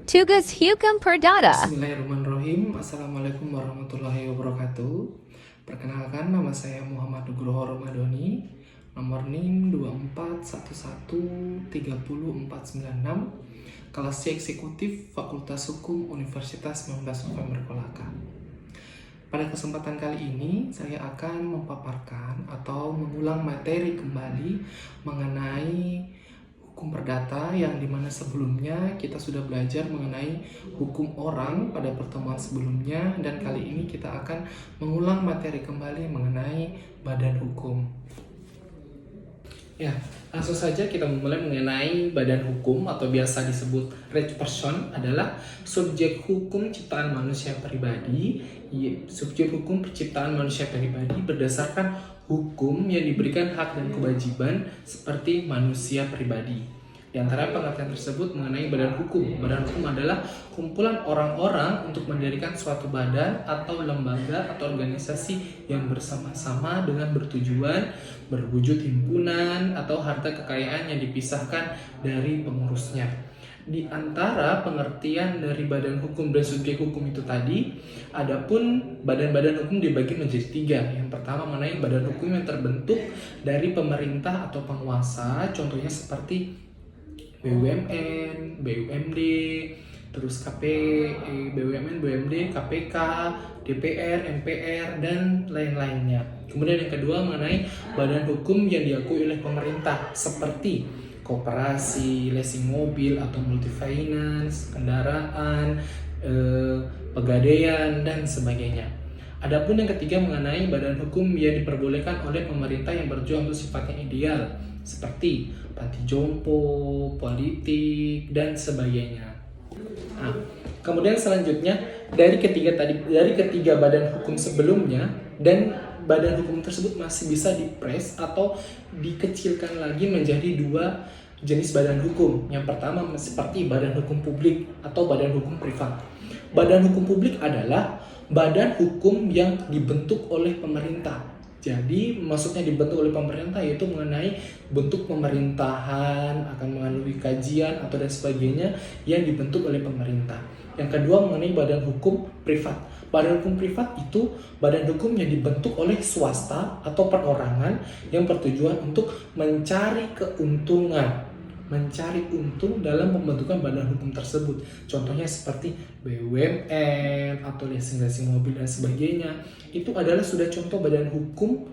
Tugas Hukum Perdata. Bismillahirrahmanirrahim. Assalamualaikum warahmatullahi wabarakatuh. Perkenalkan, nama saya Muhammad Nugroho Ramadhani, nomor NIM 241130496, kelas C eksekutif Fakultas Hukum Universitas 19 November Kolaka. Pada kesempatan kali ini, saya akan memaparkan atau mengulang materi kembali mengenai hukum perdata yang dimana sebelumnya kita sudah belajar mengenai hukum orang pada pertemuan sebelumnya, dan kali ini kita akan mengulang materi kembali mengenai badan hukum. Ya, langsung saja kita memulai mengenai badan hukum atau biasa disebut reg person adalah subjek hukum ciptaan manusia pribadi. Subjek hukum penciptaan manusia pribadi berdasarkan hukum yang diberikan hak dan kewajiban seperti manusia pribadi. Di antara pengertian tersebut mengenai badan hukum. Badan hukum adalah kumpulan orang-orang untuk mendirikan suatu badan atau lembaga atau organisasi yang bersama-sama dengan bertujuan berwujud himpunan atau harta kekayaan yang dipisahkan dari pengurusnya. Di antara pengertian dari badan hukum dan subjek hukum itu tadi, adapun badan-badan hukum dibagi menjadi tiga. Yang pertama mengenai badan hukum yang terbentuk dari pemerintah atau penguasa, contohnya seperti BUMN, BUMD, terus BUMN, BUMD, KPK, DPR, MPR, dan lain-lainnya. Kemudian yang kedua mengenai badan hukum yang diakui oleh pemerintah seperti koperasi, leasing mobil atau multifinance, kendaraan, pegadaian, dan sebagainya. Adapun yang ketiga mengenai badan hukum yang diperbolehkan oleh pemerintah yang berjuang untuk sifatnya ideal, seperti panti jompo, politik, dan sebagainya. Nah, kemudian selanjutnya dari ketiga badan hukum sebelumnya, dan badan hukum tersebut masih bisa dipres atau dikecilkan lagi menjadi dua jenis badan hukum. Yang pertama seperti badan hukum publik atau badan hukum privat. Badan hukum publik adalah badan hukum yang dibentuk oleh pemerintah. Jadi maksudnya dibentuk oleh pemerintah yaitu mengenai bentuk pemerintahan, akan melalui kajian atau dan sebagainya yang dibentuk oleh pemerintah. Yang kedua mengenai badan hukum privat. Badan hukum privat itu badan hukum yang dibentuk oleh swasta atau perorangan yang bertujuan untuk mencari keuntungan, mencari untung dalam pembentukan badan hukum tersebut. Contohnya seperti BUMN atau leasing mobil dan sebagainya. Itu adalah sudah contoh badan hukum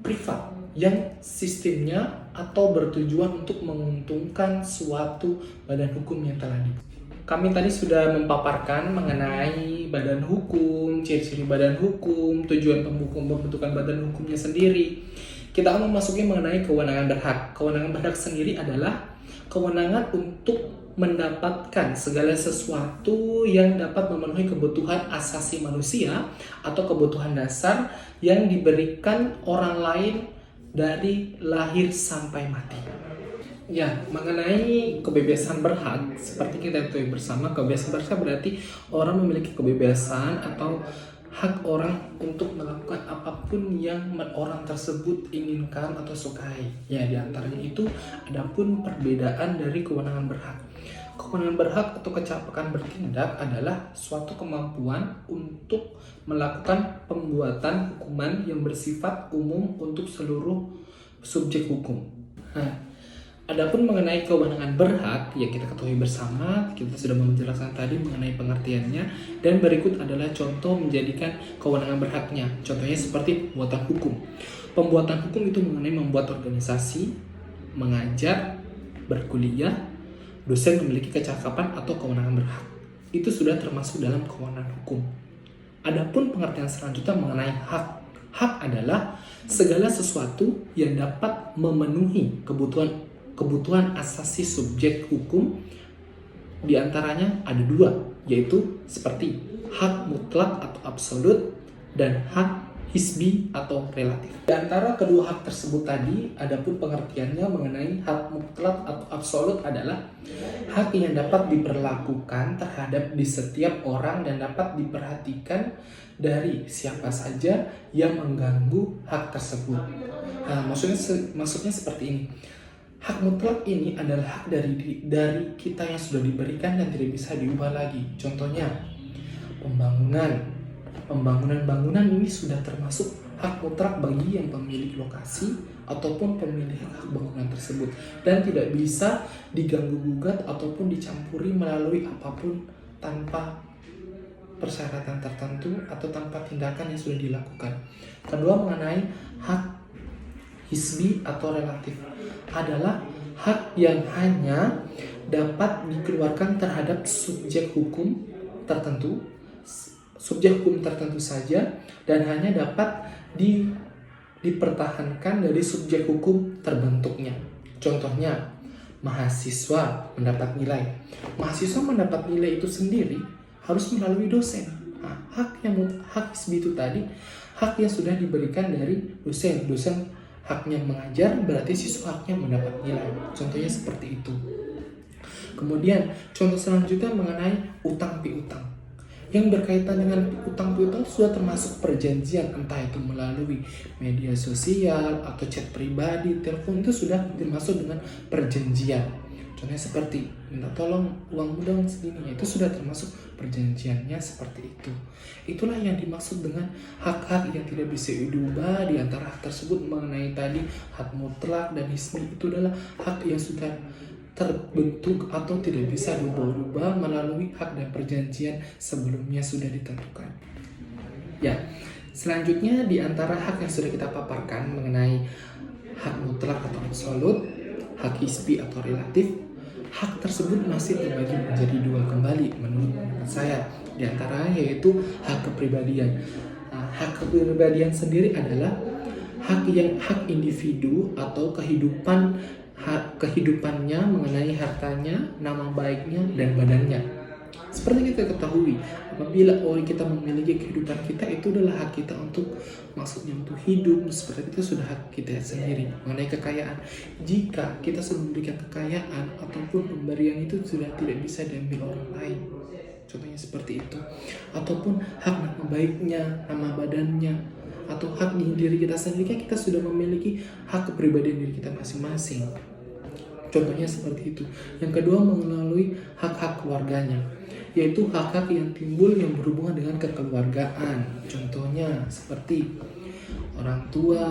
privat yang sistemnya atau bertujuan untuk menguntungkan suatu badan hukum yang telah dibentuk. Kami tadi sudah memaparkan mengenai badan hukum, ciri-ciri badan hukum, tujuan pembentukan badan hukumnya sendiri. Kita akan memasuki mengenai kewenangan berhak. Kewenangan berhak sendiri adalah kewenangan untuk mendapatkan segala sesuatu yang dapat memenuhi kebutuhan asasi manusia atau kebutuhan dasar yang diberikan orang lain dari lahir sampai mati. Ya, mengenai kebebasan berhak, seperti kita ketahui bersama, kebebasan berhak berarti orang memiliki kebebasan atau hak orang untuk melakukan apapun yang orang tersebut inginkan atau sukai. Ya, diantaranya itu adapun perbedaan dari kewenangan berhak. Kewenangan berhak atau kecapakan bertindak adalah suatu kemampuan untuk melakukan pembuatan hukuman yang bersifat umum untuk seluruh subjek hukum. Nah, adapun mengenai kewenangan berhak yang kita ketahui bersama, kita sudah menjelaskan tadi mengenai pengertiannya, dan berikut adalah contoh menjadikan kewenangan berhaknya. Contohnya seperti pembuatan hukum. Pembuatan hukum itu mengenai membuat organisasi, mengajar, berkuliah, dosen memiliki kecakapan atau kewenangan berhak. Itu sudah termasuk dalam kewenangan hukum. Adapun pengertian selanjutnya mengenai hak. Hak adalah segala sesuatu yang dapat memenuhi kebutuhan asasi subjek hukum. Di antaranya ada dua, yaitu seperti hak mutlak atau absolut dan hak hisbi atau relatif. Di antara kedua hak tersebut tadi, adapun pengertiannya mengenai hak mutlak atau absolut adalah hak yang dapat diberlakukan terhadap di setiap orang dan dapat diperhatikan dari siapa saja yang mengganggu hak tersebut. Nah, maksudnya seperti ini. Hak mutlak ini adalah hak dari kita yang sudah diberikan dan tidak bisa diubah lagi. Contohnya, pembangunan bangunan ini sudah termasuk hak mutlak bagi yang pemilik lokasi ataupun pemilik hak bangunan tersebut dan tidak bisa diganggu-gugat ataupun dicampuri melalui apapun tanpa persyaratan tertentu atau tanpa tindakan yang sudah dilakukan. Kedua, mengenai hak hisbi atau relatif adalah hak yang hanya dapat dikeluarkan terhadap subjek hukum tertentu saja dan hanya dapat dipertahankan dari subjek hukum terbentuknya. Contohnya, mahasiswa mendapat nilai. Mahasiswa mendapat nilai itu sendiri harus melalui dosen. Nah, hak hisbi itu tadi hak yang sudah diberikan dari dosen. Dosen haknya mengajar, berarti siswa haknya mendapat nilai. Contohnya seperti itu. Kemudian contoh selanjutnya mengenai utang piutang. Yang berkaitan dengan utang piutang sudah termasuk perjanjian, entah itu melalui media sosial atau chat pribadi, telepon, itu sudah termasuk dengan perjanjian. Contohnya seperti minta tolong uangmu dong segini, itu sudah termasuk perjanjiannya seperti itu. Itulah yang dimaksud dengan hak-hak yang tidak bisa diubah. Di antara hak tersebut mengenai tadi hak mutlak dan hisbi, itu adalah hak yang sudah terbentuk atau tidak bisa diubah-ubah melalui hak dan perjanjian sebelumnya sudah ditentukan. Ya, selanjutnya di antara hak yang sudah kita paparkan mengenai hak mutlak atau absolut, hak hisbi atau relatif, hak tersebut masih terbagi menjadi dua kembali menurut saya. Di antaranya yaitu hak kepribadian. Nah, hak kepribadian sendiri adalah hak individu atau kehidupannya mengenai hartanya, nama baiknya, dan badannya. Seperti kita ketahui, apabila kita memiliki kehidupan kita, itu adalah hak kita untuk hidup. Seperti itu sudah hak kita sendiri. Mengenai kekayaan, jika kita sudah memberikan kekayaan ataupun pemberian itu sudah tidak bisa diambil orang lain. Contohnya seperti itu. Ataupun hak nama baiknya, nama badannya, atau hak di diri kita sendiri, kita sudah memiliki hak kepribadian diri kita masing-masing. Contohnya seperti itu. Yang kedua, melalui hak-hak keluarganya, yaitu hak-hak yang timbul yang berhubungan dengan kekeluargaan. Contohnya seperti orang tua,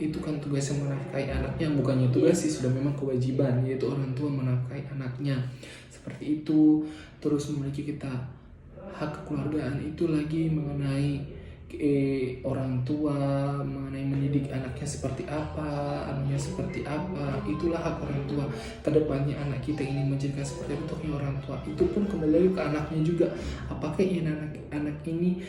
itu kan tugas yang menafkahi anaknya, bukannya tugas sih, sudah memang kewajiban, yaitu orang tua menafkahi anaknya. Seperti itu. Terus memiliki kita hak kekeluargaan itu lagi mengenai orang tua, mengenai mendidik anaknya seperti apa, anaknya seperti apa. Itulah hak orang tua. Kedepannya anak kita ini menjadikan seperti itu orang tua. Itu pun kembali ke anaknya juga. Apakah anak ini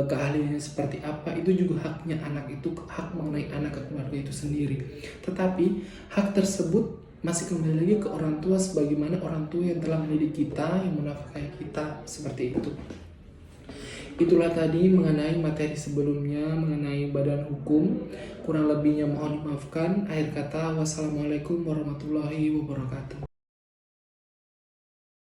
keahliannya seperti apa? Itu juga haknya anak itu, hak mengenai anak ke keluarga itu sendiri. Tetapi hak tersebut masih kembali lagi ke orang tua, sebagaimana orang tua yang telah mendidik kita, yang menafkahi kita, seperti itu. Itulah tadi mengenai materi sebelumnya mengenai badan hukum. Kurang lebihnya mohon dimaafkan. Akhir kata, wassalamualaikum warahmatullahi wabarakatuh.